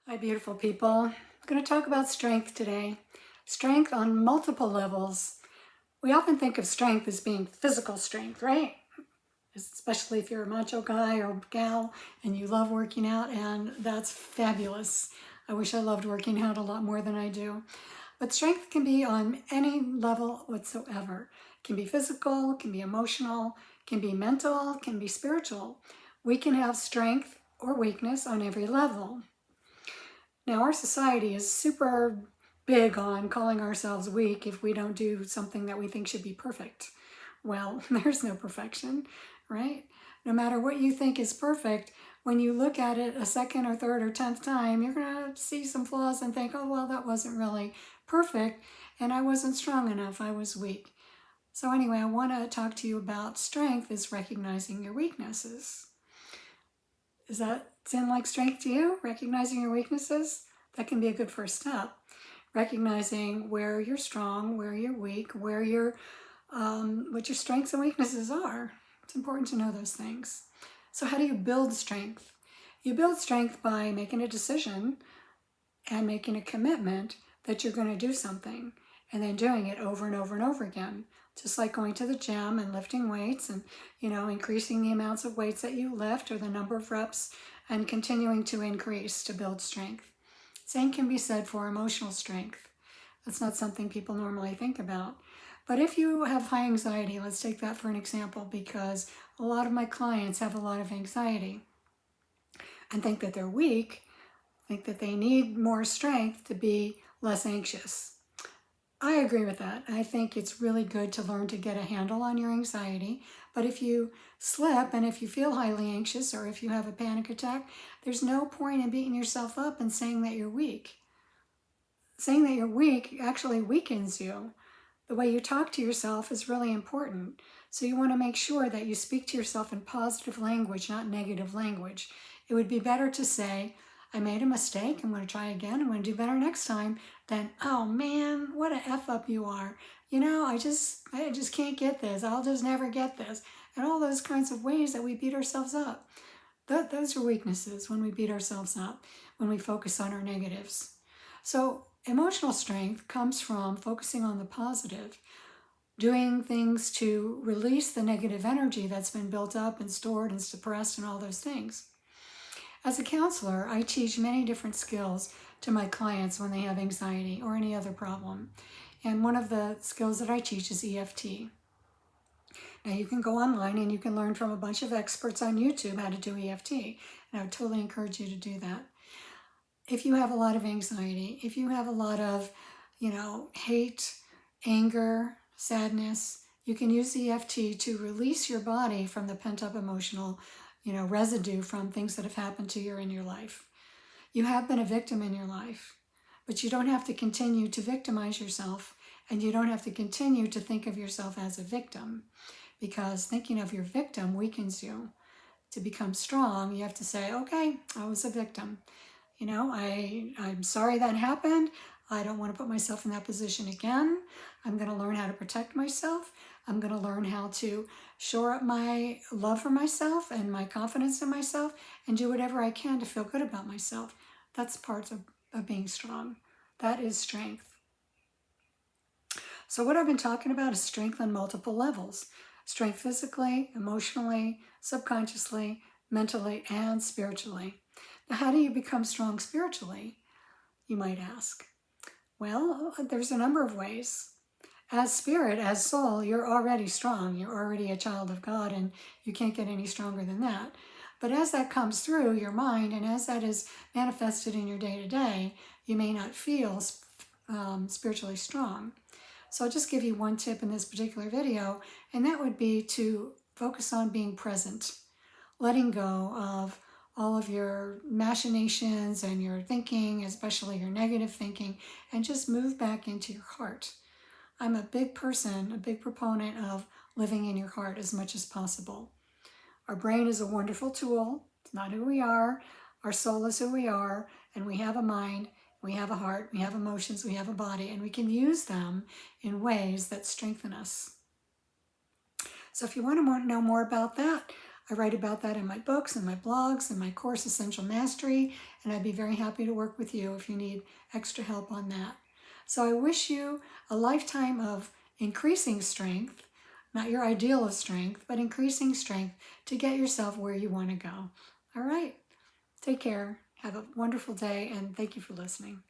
Hi, beautiful people. I'm going to talk about strength today. Strength on multiple levels. We often think of strength as being physical strength, right? Especially if you're a macho guy or gal and you love working out, and that's fabulous. I wish I loved working out a lot more than I do. But strength can be on any level whatsoever. It can be physical, it can be emotional, it can be mental, it can be spiritual. We can have strength or weakness on every level. Now, our society is super big on calling ourselves weak if we don't do something that we think should be perfect. Well, there's no perfection, right? No matter what you think is perfect, when you look at it a second or third or 10th time, you're going to see some flaws and think, oh, well, that wasn't really perfect, and I wasn't strong enough, I was weak. So anyway, I want to talk to you about strength is recognizing your weaknesses. Does that sound like strength to you? Recognizing your weaknesses? That can be a good first step. Recognizing where you're strong, where you're weak, what your strengths and weaknesses are. It's important to know those things. So how do you build strength? You build strength by making a decision and making a commitment that you're going to do something and then doing it over and over and over again. Just like going to the gym and lifting weights and, increasing the amounts of weights that you lift or the number of reps and continuing to increase to build strength. Same can be said for emotional strength. That's not something people normally think about. But if you have high anxiety, let's take that for an example, because a lot of my clients have a lot of anxiety and think that they're weak, think that they need more strength to be less anxious. I agree with that. I think it's really good to learn to get a handle on your anxiety. But if you slip and if you feel highly anxious or if you have a panic attack, there's no point in beating yourself up and saying that you're weak. Saying that you're weak actually weakens you. The way you talk to yourself is really important. So you want to make sure that you speak to yourself in positive language, not negative language. It would be better to say, I made a mistake, I'm going to try again, I'm going to do better next time, than, oh man, what a F up you are. I just can't get this. I'll just never get this. And all those kinds of ways that we beat ourselves up. Those are weaknesses when we beat ourselves up, when we focus on our negatives. So emotional strength comes from focusing on the positive, doing things to release the negative energy that's been built up and stored and suppressed and all those things. As a counselor, I teach many different skills to my clients when they have anxiety or any other problem. And one of the skills that I teach is EFT. Now you can go online and you can learn from a bunch of experts on YouTube how to do EFT. And I would totally encourage you to do that. If you have a lot of anxiety, if you have a lot of, hate, anger, sadness, you can use EFT to release your body from the pent-up emotional residue from things that have happened to you in your life. You have been a victim in your life, but you don't have to continue to victimize yourself, and you don't have to continue to think of yourself as a victim, because thinking of your victim weakens you. To become strong, you have to say, okay, I was a victim. I'm sorry that happened. I don't want to put myself in that position again. I'm going to learn how to protect myself. I'm going to learn how to shore up my love for myself and my confidence in myself and do whatever I can to feel good about myself. That's part of being strong. That is strength. So what I've been talking about is strength on multiple levels. Strength physically, emotionally, subconsciously, mentally, and spiritually. Now, how do you become strong spiritually, you might ask? Well, there's a number of ways. As spirit, as soul, you're already strong. You're already a child of God, and you can't get any stronger than that. But as that comes through your mind, and as that is manifested in your day-to-day, you may not feel spiritually strong. So I'll just give you one tip in this particular video, and that would be to focus on being present, letting go of all of your machinations and your thinking, especially your negative thinking, and just move back into your heart. I'm a big proponent of living in your heart as much as possible. Our brain is a wonderful tool. It's not who we are. Our soul is who we are, and we have a mind, we have a heart, we have emotions, we have a body, and we can use them in ways that strengthen us. So if you want to know more about that, I write about that in my books and my blogs and my course, Essential Mastery, and I'd be very happy to work with you if you need extra help on that. So I wish you a lifetime of increasing strength, not your ideal of strength, but increasing strength to get yourself where you want to go. All right. Take care. Have a wonderful day, and thank you for listening.